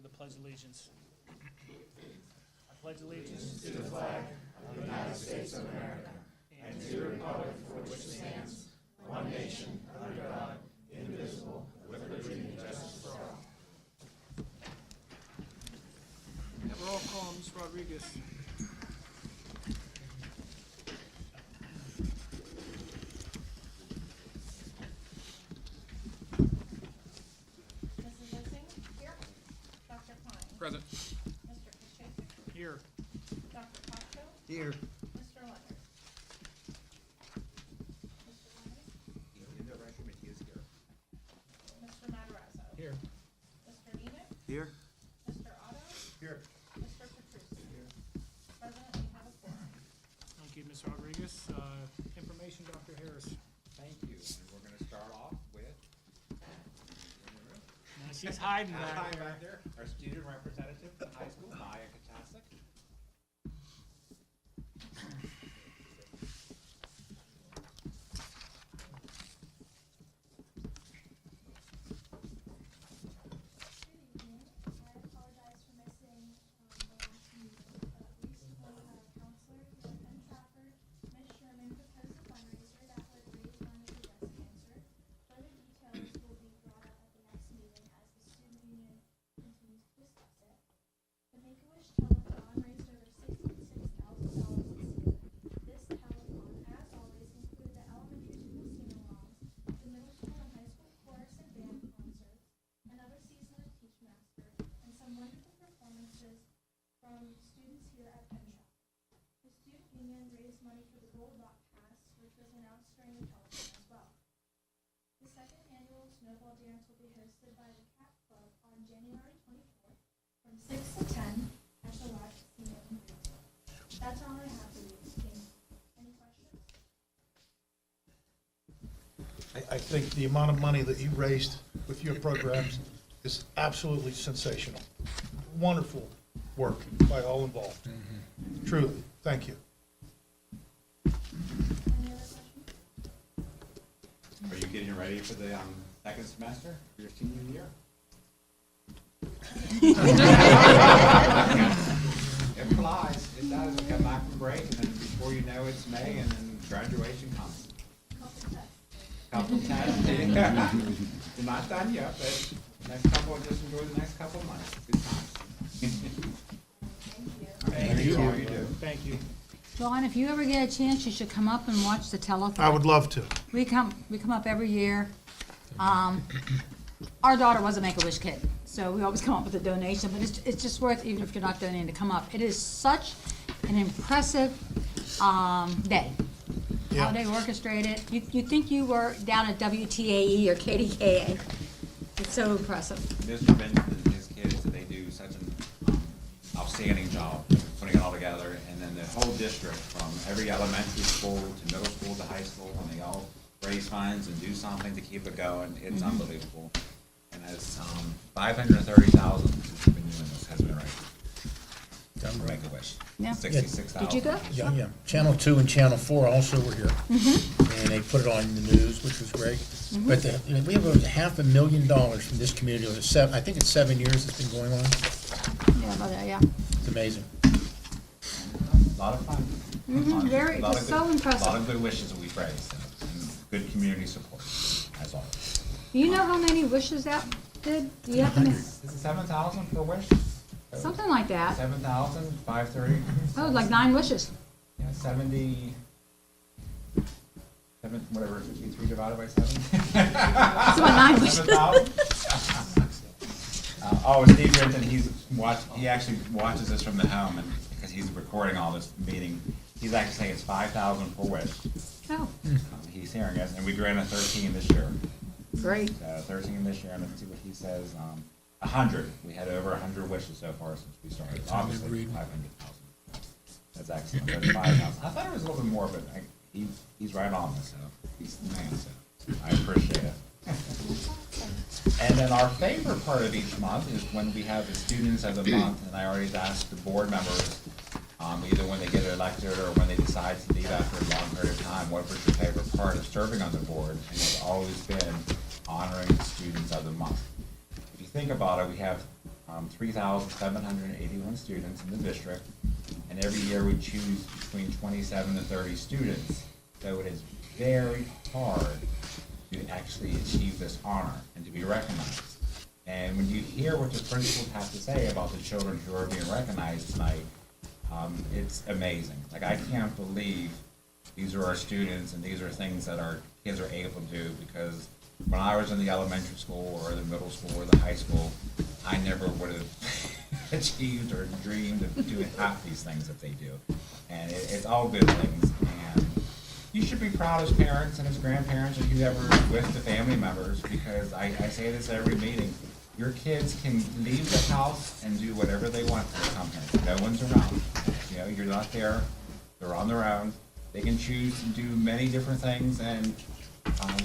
the Pledge of Allegiance. I pledge allegiance To the flag of the United States of America and to the republic for which it stands, one nation, under God, indivisible, with liberty and justice for all. Have roll call, Ms. Rodriguez. Mrs. Lissing? Here. Dr. Klein? Present. Mr. Kashasian? Here. Dr. Pacho? Here. Mr. Leonard? Mr. Leonard? Mr. Matarazzo? Here. Mr. Enoch? Here. Mr. Otto? Here. Mr. Petrucci? Here. President, we have a quorum. Thank you, Ms. Rodriguez. Information, Dr. Harris. Thank you. And we're going to start off with Now, she's hiding back there. back there, our student representative from the high school, Maya Katasic. Good evening. I apologize for missing the last meeting, but recently our counselor here at Penn Trafford, Ms. Sherman, proposed a fundraiser that would raise money for breast cancer. Further details will be brought up at the next meeting as the student union continues to discuss it. The Make-A-Wish Telethon raised over $66,000 this year. This telethon, as always, included the elementary school sing-alongs, the middle school and high school chorus and band concerts, another season of Teach Master, and some wonderful performances from students here at Penn Trafford. The student union raised money for the Gold Rock Pass, which was announced during the telethon as well. The second annual Snowball Dance will be hosted by the Cat Club on January 24th from 6 to 10 at the Lodge Casino in Greenville. That's all I have for you this evening. Any questions? I think the amount of money that you raised with your programs is absolutely sensational. Wonderful work by all involved. Truly, thank you. Any other questions? Are you getting ready for the second semester for your senior year? It flies. It does. We come back from break, and then before you know it's May, and then graduation comes. Couple tests. Couple times. You're not done yet, but just enjoy the next couple months. Good times. Thank you for all you do. Thank you. John, if you ever get a chance, you should come up and watch the telethon. I would love to. We come up every year. Our daughter was a Make-A-Wish kid, so we always come up with a donation, but it's just worth, even if you're not donating, to come up. It is such an impressive day. Yeah. How they orchestrated. You think you were down at WTAE or KDKA. It's so impressive. Mr. Benjamin and his kids, they do such an outstanding job putting it all together, and then the whole district, from every elementary school to middle school to high school, and they all raise funds and do something to keep it going. It's unbelievable. And as 530,000 since we've been doing this, has been right. For Make-A-Wish. Yeah. 66,000. Did you go? Yeah. Channel 2 and Channel 4 also were here. And they put it on the news, which was great. But we have over $500,000 from this community. I think it's 7 years it's been going on. Yeah, about that, yeah. It's amazing. A lot of fun. Very, A lot it's of so good- impressive. A lot of good wishes that we've raised, and good community support, as always. Do you know how many wishes that did? Do you have to Is it 7,000 per wish? something like that? 7,000, 530? Oh, like 9 wishes. Yeah, 70, whatever, 53 divided by 7? It's about 9 wishes. 7,000? Steve Brinton, he actually watches this from the home, and because he's recording all this meeting, he's actually saying it's 5,000 per wish. Oh, He's hearing us, and we granted 13 this year. great. 13 this year, and let's see what he says. 100. We had over 100 wishes so far since we started. Obviously, 500,000. That's excellent. 35,000. I thought it was a little bit more, but he's right on this. So he's the man. So I appreciate it. And then our favorite part of each month is when we have the students of the month, and I always ask the board members, either when they get elected or when they decide to leave after a long period of time, what was your favorite part of serving on the board? And it's always been honoring the students of the month. If you think about it, we have 3,781 students in the district, and every year we choose between 27 and 30 students. So it is very hard to actually achieve this honor and to be recognized. And when you hear what the principals have to say about the children who are being recognized tonight, it's amazing. Like, I can't believe these are our students and these are things that our kids are able to do, because when I was in the elementary school or the middle school or the high school, I never would have achieved or dreamed of doing half these things that they do. And it's all good things. And you should be proud as parents and as grandparents or whoever with the family members, because I say this at every meeting. Your kids can leave the house and do whatever they want to come here. No one's around. You know, you're not there. They're on their own. They can choose to do many different things, and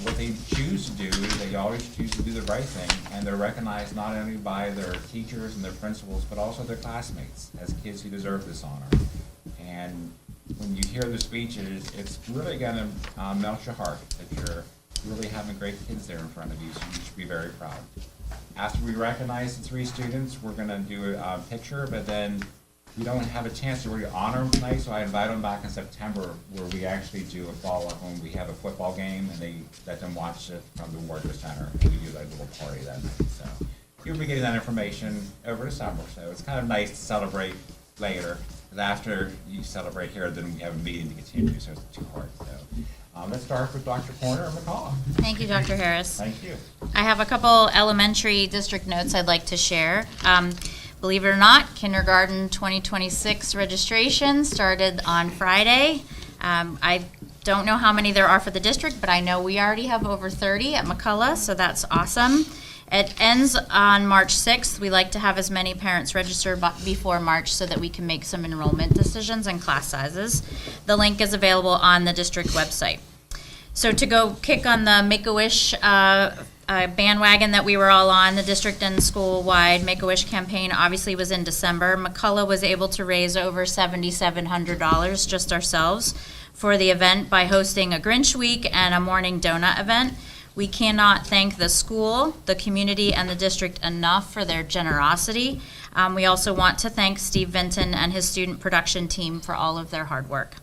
what they choose to do is they always choose to do the right thing, and they're recognized not only by their teachers and their principals, but also their classmates as kids who deserve this honor. And when you hear the speeches, it's really going to melt your heart that you're really having great kids there in front of you, so you should be very proud. After we recognize the 3 students, we're going to do a picture, but then we don't have a chance to really honor them tonight, so I invite them back in September, where we actually do a follow-up when we have a football game, and they let them watch it from the Warrior Center, and we do like a little party that night. So you'll be getting that information over the summer, so it's kind of nice to celebrate later, because after you celebrate here, then we have a meeting to continue, so it's 2 parts. So let's start with Dr. Porter of McCullough. Thank you, Dr. Harris. Thank you. I have a couple elementary district notes I'd like to share. Believe it or not, kindergarten 2026 registration started on Friday. I don't know how many there are for the district, but I know we already have over 30 at McCullough, so that's awesome. It ends on March 6th. We like to have as many parents register before March so that we can make some enrollment decisions and class sizes. The link is available on the district website. So to go kick on the Make-A-Wish bandwagon that we were all on, the district and school-wide Make-A-Wish campaign obviously was in December. McCullough was able to raise over $7,700 just ourselves for the event by hosting a Grinch Week and a morning donut event. We cannot thank the school, the community, and the district enough for their generosity. We also want to thank Steve Vinton and his student production team for all of their hard work.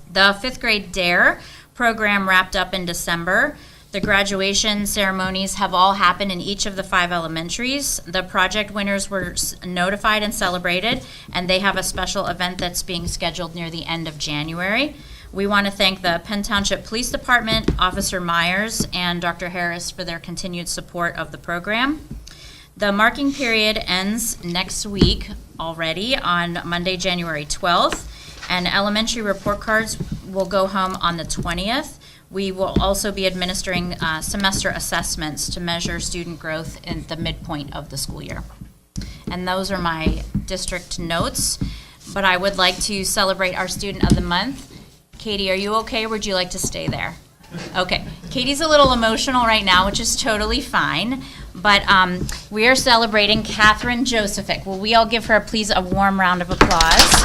The 5th grade DARE program wrapped up in December. The graduation ceremonies have all happened in each of the 5 elementaries. The project winners were notified and celebrated, and they have a special event that's being scheduled near the end of January. We want to thank the Penn Township Police Department, Officer Myers, and Dr. Harris for their continued support of the program. The marking period ends next week already on Monday, January 12th, and elementary report cards will go home on the 20th. We will also be administering semester assessments to measure student growth in the midpoint of the school year. And those are my district notes, but I would like to celebrate our Student of the Month. Katie, are you okay, or would you like to stay there? Okay. Katie's a little emotional right now, which is totally fine, but we are celebrating Catherine Josephic. Will we all give her, please, a warm round of applause?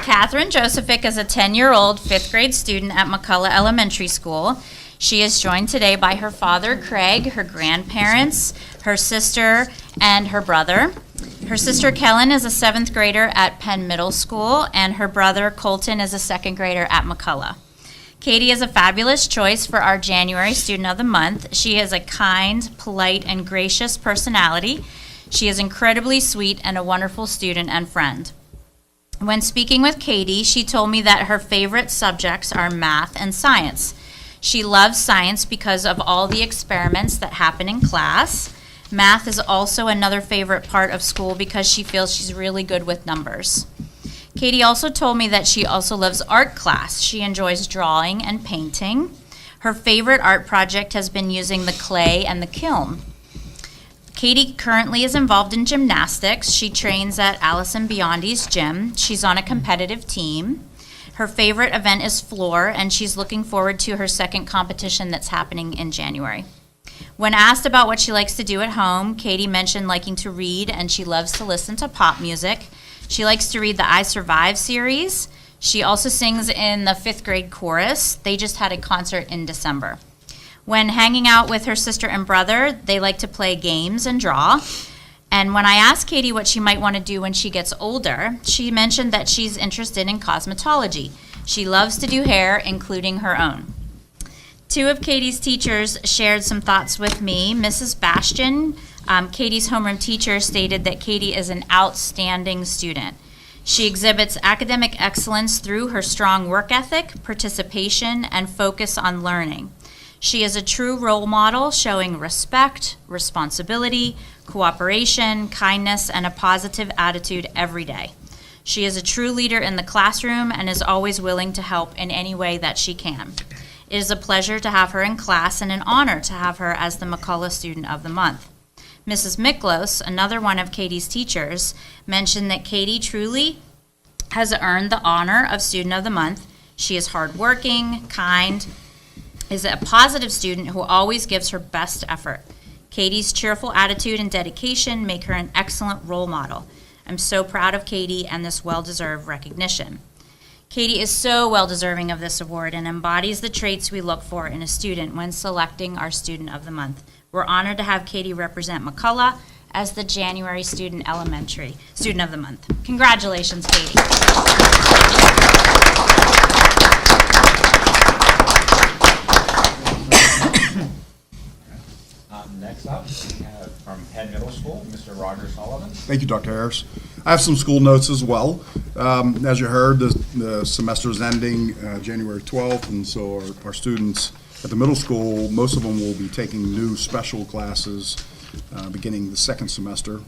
Catherine Josephic is a 10-year-old 5th grade student at McCullough Elementary School. She is joined today by her father, Craig, her grandparents, her sister, and her brother. Her sister, Kellen, is a 7th grader at Penn Middle School, and her brother, Colton, is a 2nd grader at McCullough. Katie is a fabulous choice for our January Student of the Month. She has a kind, polite, and gracious personality. She is incredibly sweet and a wonderful student and friend. When speaking with Katie, she told me that her favorite subjects are math and science. She loves science because of all the experiments that happen in class. Math is also another favorite part of school because she feels she's really good with numbers. Katie also told me that she also loves art class. She enjoys drawing and painting. Her favorite art project has been using the clay and the kiln. Katie currently is involved in gymnastics. She trains at Allison Biondi's gym. She's on a competitive team. Her favorite event is floor, and she's looking forward to her 2nd competition that's happening in January. When asked about what she likes to do at home, Katie mentioned liking to read, and she loves to listen to pop music. She likes to read the I Survive series. She also sings in the 5th grade chorus. They just had a concert in December. When hanging out with her sister and brother, they like to play games and draw. And when I asked Katie what she might want to do when she gets older, she mentioned that she's interested in cosmetology. She loves to do hair, including her own. Two of Katie's teachers shared some thoughts with me. Mrs. Bastian, Katie's homeroom teacher, stated that Katie is an outstanding student. She exhibits academic excellence through her strong work ethic, participation, and focus on learning. She is a true role model, showing respect, responsibility, cooperation, kindness, and a positive attitude every day. She is a true leader in the classroom and is always willing to help in any way that she can. It is a pleasure to have her in class and an honor to have her as the McCullough Student of the Month. Mrs. Miklos, another one of Katie's teachers, mentioned that Katie truly has earned the honor of Student of the Month. She is hardworking, kind, is a positive student who always gives her best effort. Katie's cheerful attitude and dedication make her an excellent role model. I'm so proud of Katie and this well-deserved recognition. Katie is so well-deserving of this award and embodies the traits we look for in a student when selecting our Student of the Month. We're honored to have Katie represent McCullough as the January Student of the Month. Congratulations, Katie. Next up, we have from Penn Middle School, Mr. Roger Sullivan. Thank you, Dr. Harris. I have some school notes as well. As you heard, the semester is ending January 12th, and so our students at the middle school, most of them will be taking new special classes beginning the second semester.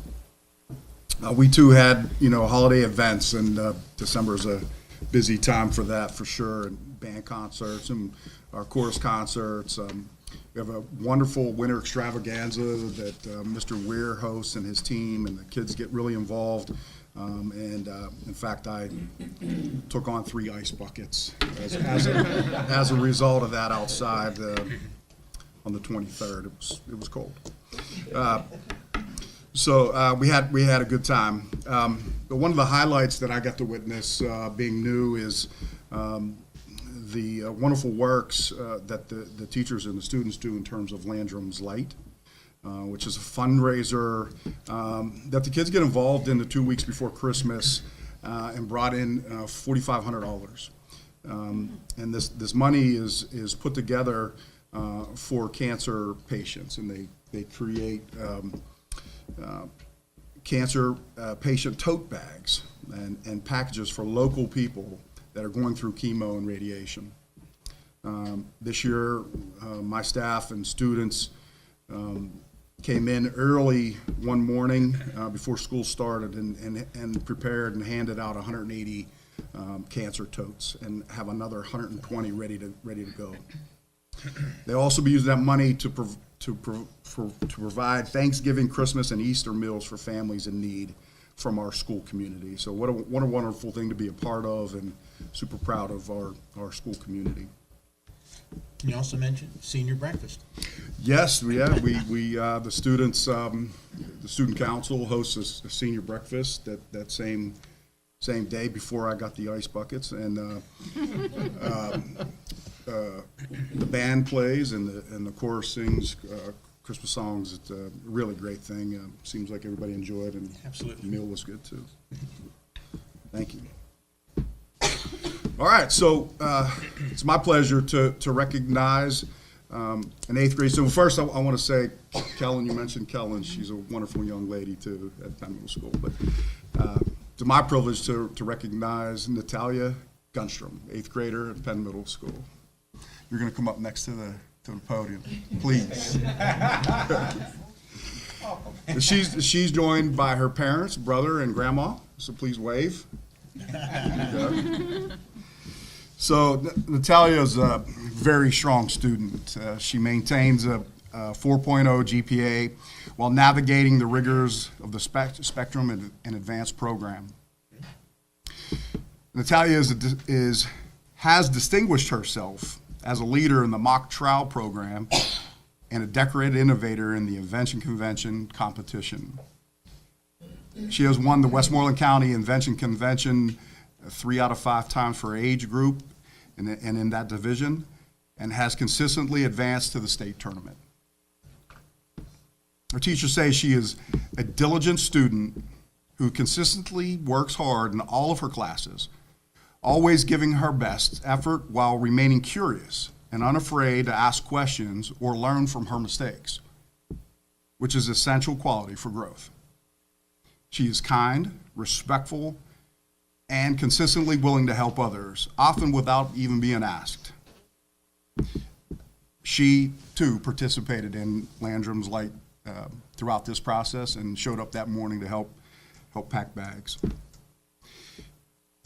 We too had, holiday events, and December is a busy time for that for sure, and band concerts and our chorus concerts. We have a wonderful winter extravaganza that Mr. Weir hosts and his team, and the kids get really involved. In fact, I took on 3 ice buckets as a result of that outside on the 23rd. It was cold. So we had a good time. But one of the highlights that I got to witness being new is the wonderful works that the teachers and the students do in terms of Landrum's Light, which is a fundraiser that the kids get involved in the 2 weeks before Christmas and brought in $4,500. And this money is put together for cancer patients, and they create cancer patient tote bags and packages for local people that are going through chemo and radiation. This year, my staff and students came in early one morning before school started and prepared and handed out 180 cancer totes and have another 120 ready to go. They'll also be using that money to provide Thanksgiving, Christmas, and Easter meals for families in need from our school community. So what a wonderful thing to be a part of, and super proud of our school community. You also mentioned senior breakfast. Yes, we the students, the student council hosts a senior breakfast that same day before I got the ice buckets, and the band plays and the chorus sings Christmas songs. It's a really great thing. Seems like everybody enjoyed, and Absolutely. the meal was good too. Thank you. All right, so it's my pleasure to recognize an 8th grade. So first, I want to say, Kellen, you mentioned Kellen. She's a wonderful young lady too at Penn Middle School. But it's my privilege to recognize Natalia Gunstrom, 8th grader at Penn Middle School. You're going to come up next to the podium, please. She's joined by her parents, brother, and grandma. So please wave. So Natalia is a very strong student. She maintains a 4.0 GPA while navigating the rigors of the Spectrum and Advanced program. Natalia has distinguished herself as a leader in the mock trial program and a decorated innovator in the Invention Convention competition. She has won the Westmoreland County Invention Convention 3 out of 5 times for her age group and in that division. and has consistently advanced to the state tournament. Her teachers say she is a diligent student who consistently works hard in all of her classes, always giving her best effort while remaining curious and unafraid to ask questions or learn from her mistakes, which is essential quality for growth. She is kind, respectful, and consistently willing to help others, often without even being asked. She, too, participated in Landrum's Light throughout this process and showed up that morning to help pack bags.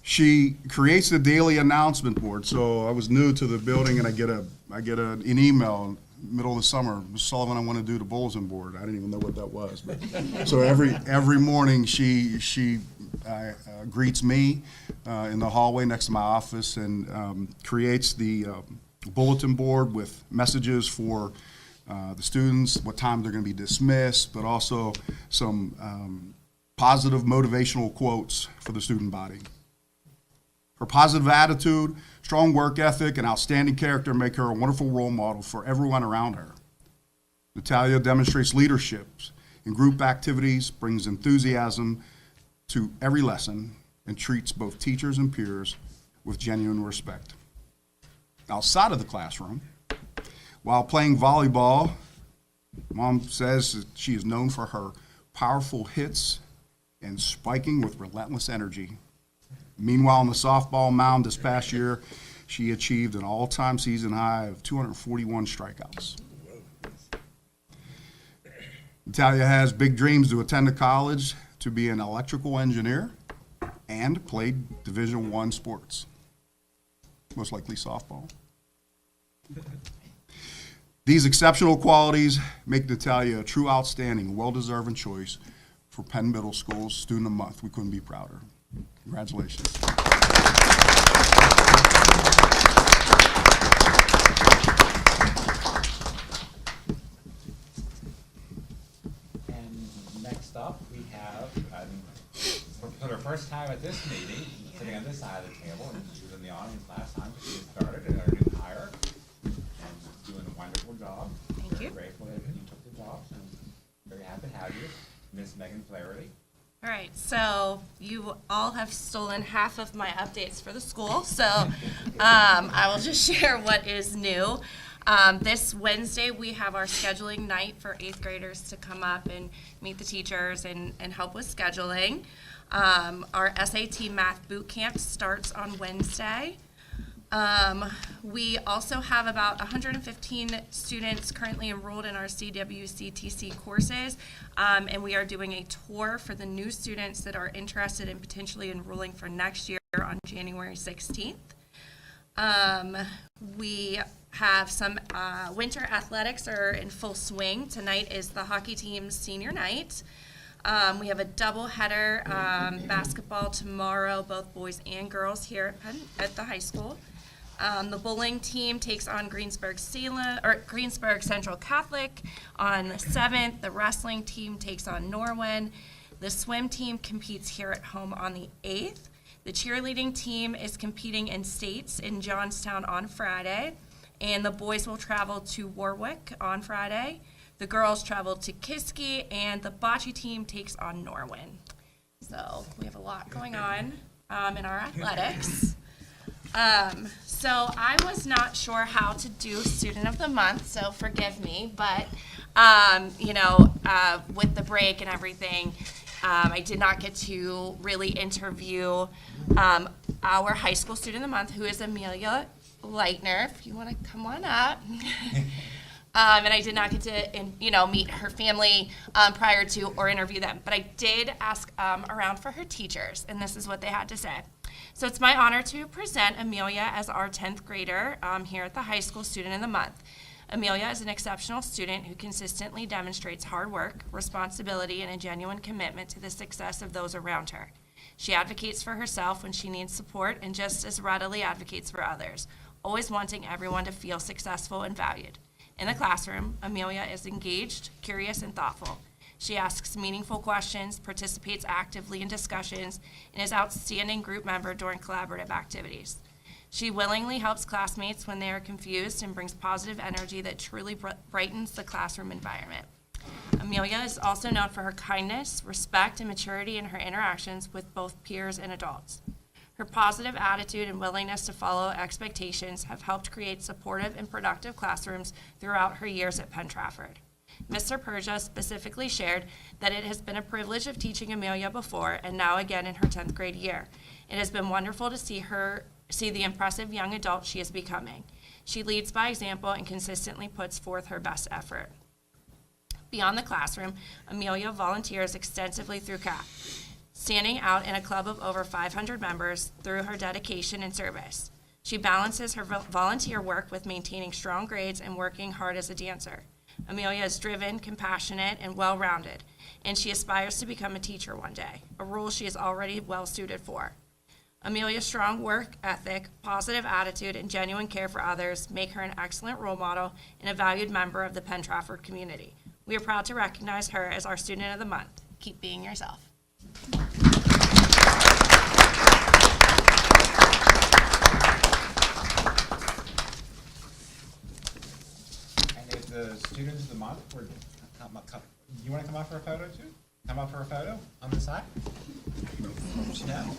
She creates the daily announcement board. So I was new to the building, and I get an email in the middle of the summer, Ms. Sullivan, I want to do the bulletin board. I didn't even know what that was. But, so every morning she greets me in the hallway next to my office and creates the bulletin board with messages for the students, what time they're going to be dismissed, but also some positive motivational quotes for the student body. Her positive attitude, strong work ethic, and outstanding character make her a wonderful role model for everyone around her. Natalia demonstrates leadership in group activities, brings enthusiasm to every lesson, and treats both teachers and peers with genuine respect. Outside of the classroom, while playing volleyball, Mom says that she is known for her powerful hits and spiking with relentless energy. Meanwhile, on the softball mound this past year, she achieved an all-time season high of 241 strikeouts. Natalia has big dreams to attend a college, to be an electrical engineer, and played Division I sports, most likely softball. These exceptional qualities make Natalia a true outstanding, well-deserving choice for Penn Middle School's Student of the Month. We couldn't be prouder. Congratulations. And next up, we have, for the first time at this meeting, sitting on this side of the table, and she was in the audience last time, she started, and our new hire, and doing a wonderful job. Thank you. Very grateful that you took the job, and very happy to have you, Miss Megan Flaherty. All right, so you all have stolen half of my updates for the school, so I will just share what is new. This Wednesday, we have our scheduling night for 8th graders to come up and meet the teachers and help with scheduling. Our SAT math boot camp starts on Wednesday. We also have about 115 students currently enrolled in our CWCTC courses, and we are doing a tour for the new students that are interested in potentially enrolling for next year on January 16th. We have some winter athletics are in full swing. Tonight is the hockey team's senior night. We have a doubleheader basketball tomorrow, both boys and girls here at the high school. The bowling team takes on Greensburg Central Catholic on the 7th. The wrestling team takes on Norwin. The swim team competes here at home on the 8th. The cheerleading team is competing in states in Johnstown on Friday, and the boys will travel to Warwick on Friday. The girls travel to Kiski, and the bocce team takes on Norwin. So we have a lot going on in our athletics. So I was not sure how to do Student of the Month, so forgive me, but, with the break and everything, I did not get to really interview our high school Student of the Month, who is Amelia Leitner, if you want to come on up. And I did not get to, meet her family prior to or interview them, but I did ask around for her teachers, and this is what they had to say. So it's my honor to present Amelia as our 10th grader here at the high school Student of the Month. Amelia is an exceptional student who consistently demonstrates hard work, responsibility, and a genuine commitment to the success of those around her. She advocates for herself when she needs support and just as readily advocates for others, always wanting everyone to feel successful and valued. In the classroom, Amelia is engaged, curious, and thoughtful. She asks meaningful questions, participates actively in discussions, and is an outstanding group member during collaborative activities. She willingly helps classmates when they are confused and brings positive energy that truly brightens the classroom environment. Amelia is also known for her kindness, respect, and maturity in her interactions with both peers and adults. Her positive attitude and willingness to follow expectations have helped create supportive and productive classrooms throughout her years at Penn Trafford. Mr. Persia specifically shared that it has been a privilege of teaching Amelia before and now again in her 10th grade year. It has been wonderful to see the impressive young adult she is becoming. She leads by example and consistently puts forth her best effort. Beyond the classroom, Amelia volunteers extensively through CAP, standing out in a club of over 500 members through her dedication and service. She balances her volunteer work with maintaining strong grades and working hard as a dancer. Amelia is driven, compassionate, and well-rounded, and she aspires to become a teacher one day, a role she is already well-suited for. Amelia's strong work ethic, positive attitude, and genuine care for others make her an excellent role model and a valued member of the Penn Trafford community. We are proud to recognize her as our Student of the Month. Keep being yourself. And if the Students of the Month were, you want to come up for a photo too? Come up for a photo on the side? No?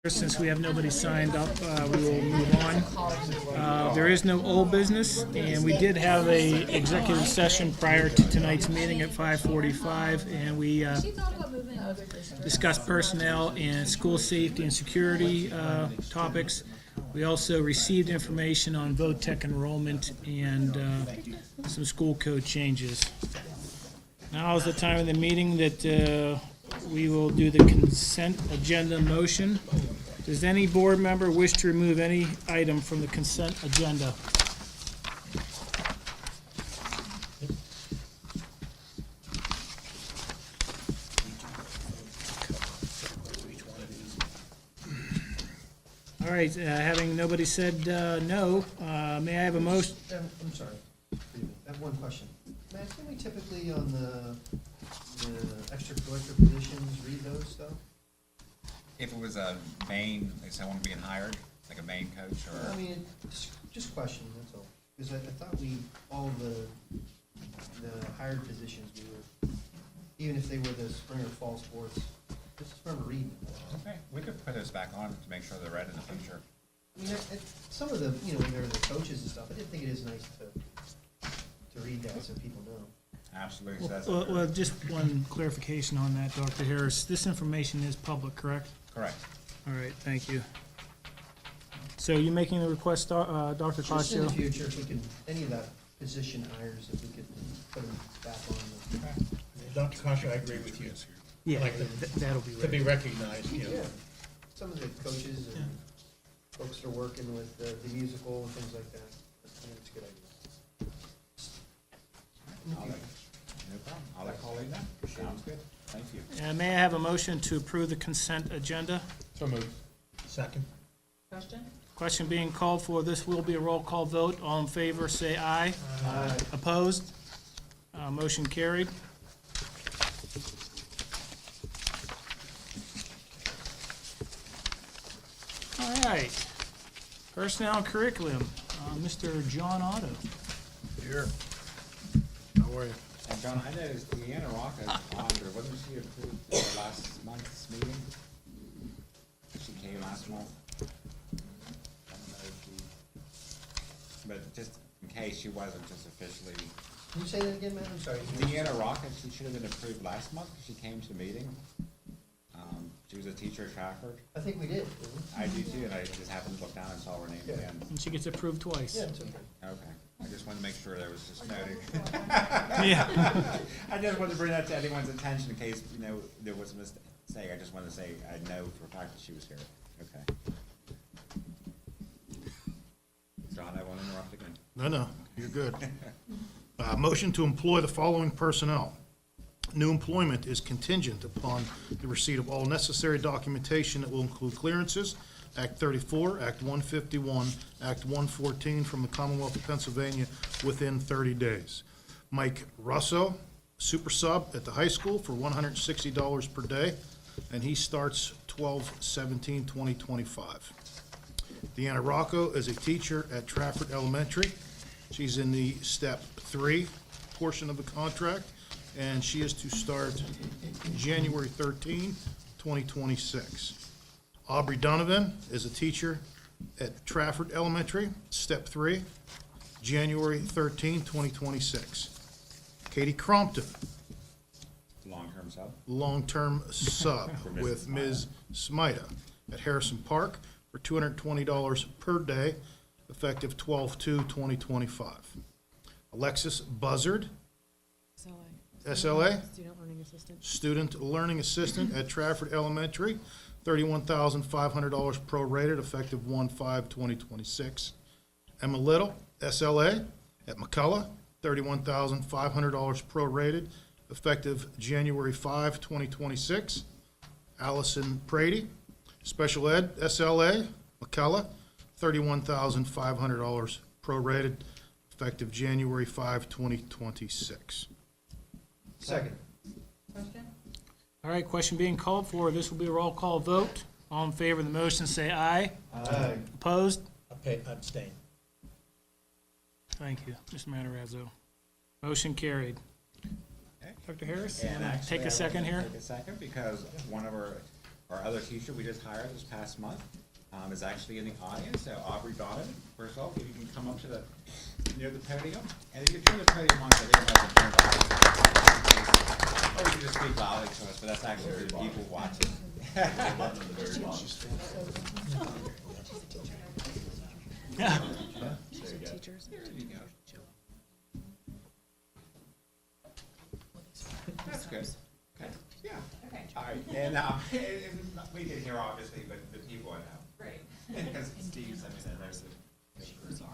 Since we have nobody signed up, we will move on. There is no old business, and we did have a executive session prior to tonight's meeting at 5:45, and we discussed personnel and school safety and security topics. We also received information on vote tech enrollment and some school code changes. Now is the time of the meeting that we will do the consent agenda motion. Does any board member wish to remove any item from the consent agenda? All right, having nobody said no, may I have a motion? I'm sorry, I have one question. Matt, can we typically on the extracurricular positions read those stuff? If it was a main, like someone being hired, like a main coach or? I mean, just question, that's all. Because I thought all the hired positions, we were, even if they were the spring or fall sports, just remember reading them. Okay, we could put those back on to make sure they're read in the future. I mean, some of the, when they're the coaches and stuff, I did think it is nice to read that so people know. Absolutely. So that's Well, just one clarification on that, Dr. Harris. This information is public, correct? correct. All right, thank you. So you're making the request, Dr. Just in the Costo? future, if we could, any of the position hires, if we could put them back on the. Dr. Costa, I agree with you. Yeah, Like them that'll be To be right. recognized, Yeah, some of the coaches and folks that are working with the musical and things like that. I think it's a good idea. No problem. I'll let Colleen know. Sounds good. Thank you. And may I have a motion to approve the consent agenda? So moved. Second. Question being called for. This will be a roll call vote. All in favor, say aye. Aye. Opposed? Motion carried. All right. Personnel and curriculum, Mr. John Otto. Here. How are you? And John, I noticed Deanna Rocca's on there. Wasn't she approved for last month's meeting? She came last month. I don't know if she, but just in case she wasn't just officially. Can you say that again, Matt? I'm sorry. Deanna Rocca, she should have been approved last month. She came to the meeting. She was a teacher at Trafford. I think we did, didn't we? I do too, and I just happened to look down and saw her name Yeah. again. And she gets approved twice. Yeah, it's okay. Okay, I just wanted to make sure there was just noted. Yeah. I just wanted to bring that to anyone's attention in case, there was a mistake. I just wanted to say, I know for a fact that she was here. Okay. John, I won't interrupt again. No, you're good. Motion to employ the following personnel. New employment is contingent upon the receipt of all necessary documentation that will include clearances, Act 34, Act 151, Act 114 from the Commonwealth of Pennsylvania within 30 days. Mike Russo, super sub at the high school for $160 per day, and he starts 12/17/2025. Deanna Rocco is a teacher at Trafford Elementary. She's in the step 3 portion of the contract, and she is to start January 13, 2026. Aubrey Donovan is a teacher at Trafford Elementary, step 3, January 13, 2026. Katie Crompton, Long-term sub? long-term sub For Mrs. with Ms. Smida at Harrison Park for $220 per day, effective 12/2/2025. Alexis Buzzard, SLA, student learning assistant at Trafford Elementary, $31,500 prorated, effective 1/5/2026. Emma Little, SLA at McCullough, $31,500 prorated, effective January 5, 2026. Allison Prady, special ed, SLA, McCullough, $31,500 prorated, effective January 5, 2026. Second. All right, question being called for. This will be a roll call vote. All in favor of the motion, say aye. Aye. Opposed? Abstain. Thank you, Mr. Matarazzo. Motion carried. Okay. Dr. Harris, you And wanna actually, take a I second wanted to here? Take a second, because one of our Our other teacher we just hired this past month is actually in the audience. So Aubrey Donovan, first of all, if you can come up to near the podium, and if you turn the podium on, so they don't have to turn off. Or you can just speak loudly to us, but that's actually for the people watching. There you go. That's good. Okay. Yeah. Okay. All right. And we can hear obviously, but the people I know. Great. Because Steve's, I mean, there's the papers on.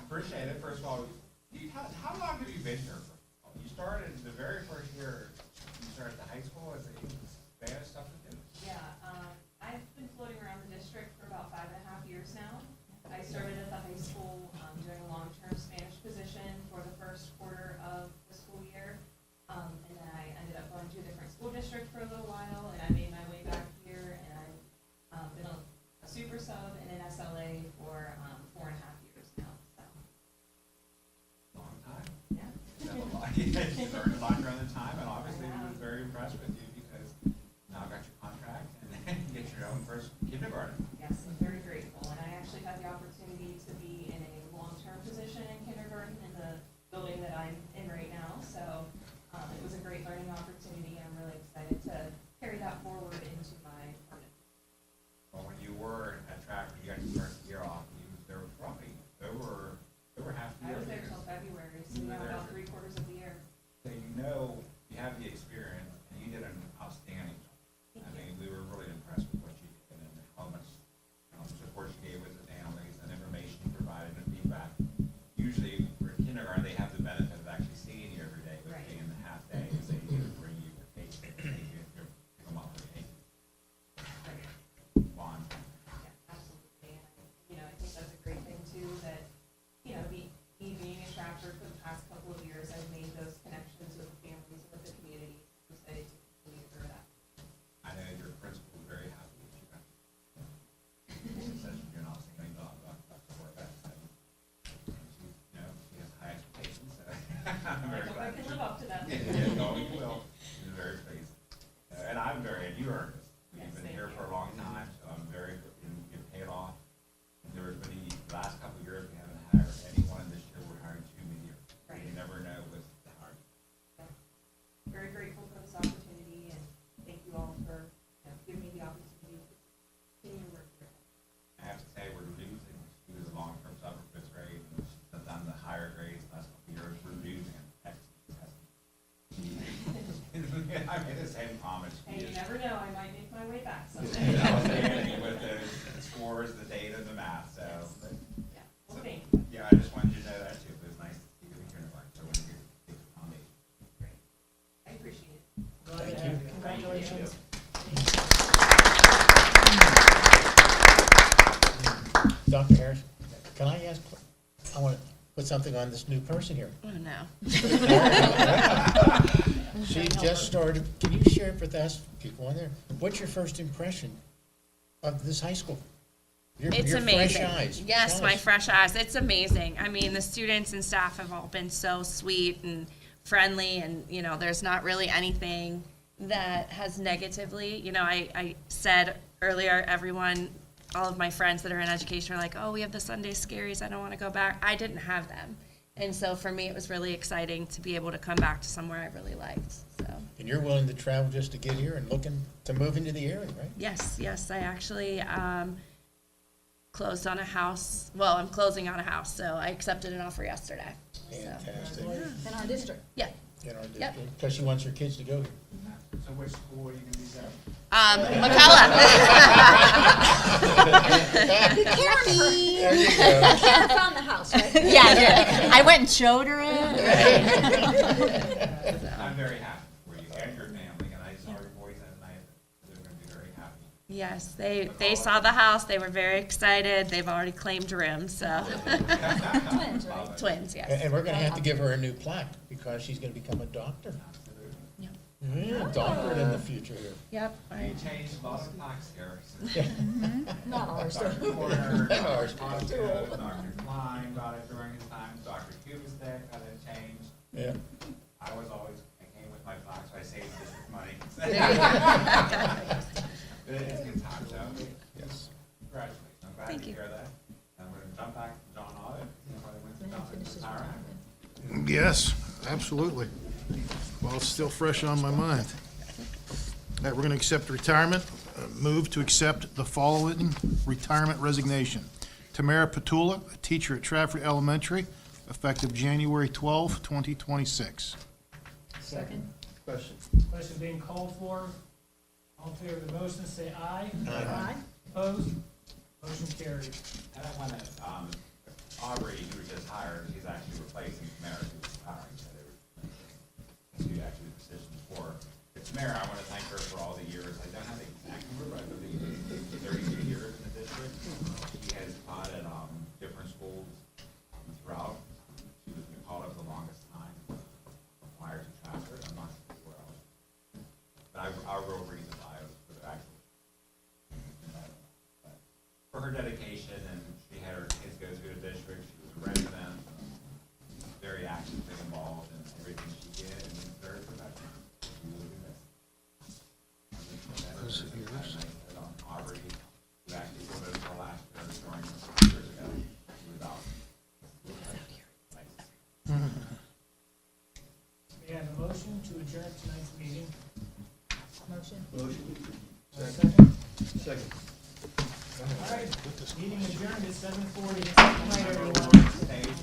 Appreciate it. First of all, how long have you been here? You started the very first year. You started at the high school as a Spanish substitute. Yeah, I've been floating around the district for about 5.5 years now. I started at the high school doing a long-term Spanish position for the first quarter of the school year. And then I ended up going to a different school district for a little while, and I made my way back here, and I've been a super sub and an SLA for 4.5 years now, so. Long time. Yeah. You learned a lot during the time, and obviously we were very impressed with you because now I got your contract and then you get your own first kindergarten. Yes, I'm very grateful, and I actually had the opportunity to be in a long-term position in kindergarten in the building that I'm in right now, so it was a great learning opportunity, and I'm really excited to carry that forward into my permanent. Well, when you were at Trafford, you got your first year off, you was there probably over half the I year. was there till February, so You were yeah, there about for- 3/4 of the year. So you know, you have the experience, and you did an outstanding job. I mean, we were really impressed with what you did and how much support you gave with the families and information you provided and feedback. Usually, for kindergarten, they have the benefit of actually seeing you every day, but Right. being the half day, is they either bring you a cake, they pick them up with a cake. Bond. Yeah, absolutely, and, I think that's a great thing too, that, me being in Trafford for the past couple of years, I've made those connections with the families, with the community, I'm excited to continue through that. I know your principal is very happy with you guys. She says you're not saying anything about the work ethic. She has high expectations, so I'm I very hope I glad. can live up to that. Yeah, no, you will. She's very pleased. And and you earned this. Yes, You've been thank here you. for a long time, so I'm very, you've paid off. And there was many, the last couple of years, we haven't hired anyone, and this year we're hiring 2 mid-year. Right. You never know with the hard. Very grateful for this opportunity, and thank you all for giving me the opportunity to continue to work here. I have to say, we're losing. She was a long-term sub for 5th grade, and she's done the higher grades the last couple of years. We're losing an excellent test. I made the same comment. And you never know, I might make my way back And someday. I was standing with the scores, the data, and the math, so. but- Yeah, well, thank you. Yeah, I just wanted you to know that too. It was nice to see you in kindergarten, so when you get the foundation. Great. I appreciate it. Thank you. Congratulations. Dr. Harris, can I ask, I want to put something on this new person here. Oh, no. She just started, can you share with us, people on there, what's your first impression of this high school? It's Your amazing. fresh eyes. Yes, Tell my us. fresh eyes. It's amazing. I mean, the students and staff have all been so sweet and friendly, and there's not really anything that has negatively. I said earlier, all of my friends that are in education are like, "Oh, we have the Sunday scaries. I don't want to go back." I didn't have them, and so for me, it was really exciting to be able to come back to somewhere I really liked. So. And you're willing to travel just to get here and looking to move into the area, right? Yes, I actually closed on a house. Well, I'm closing on a house, so I accepted an offer yesterday. So, Fantastic. In our district. yeah. In our Yep. district, because she wants her kids to go here. So which school are you going to be there? McCullough. Careful. There you go. Kara found the house, right? Yeah, I did. I went and showed her it. I'm very happy for you and your family, and I saw your boys that night. They're going to be very happy. Yes, they saw the house. They were very excited. They've already claimed rooms, so. Twins, right? Twins, yes. And we're going to have to give her a new plaque because she's going to become a doctor. Yep. Yeah, doctorate in the future here. Yep. You changed a lot of plaques here. Not ours, Dr. though. Porter, Not ours. Dr. Klein got it during his time, Dr. Kubistek got it changed. Yeah. I came with my plaque, so I saved district money. So It's good time, so. Yes. Congratulations. I'm glad Thank to you. hear that. And we're gonna jump back to John Audit. Probably went to John retirement. Yes, absolutely. Well, it's still fresh on my mind. All right, we're going to accept retirement. Move to accept the following retirement resignation. Tamara Petula, a teacher at Trafford Elementary, effective January 12, 2026. Second. Question. Question being called for. All in favor of the motion, say aye. Aye. Opposed? Motion carried. And I want to, Aubrey, who was just hired, she's actually replacing Tamara, who was hiring. So they were two actually positions for. But Tamara, I want to thank her for all the years. I don't have the exact number, but I believe it's 32 years in the district. She has taught at different schools throughout. She was called up the longest time prior to Trafford. I'm not sure where else. But I wrote read the bios for the actual. But for her dedication, and she had her kids go through the district. She was a resident, very actively involved in everything she did, and was very professional. She will be missed. Is it yours? Aubrey, who actually voted for last year during years ago, she was out. Nice. We have a motion to adjourn tonight's meeting. Motion. Second. Second. All right, meeting adjourned at 7:40. Good night, everyone.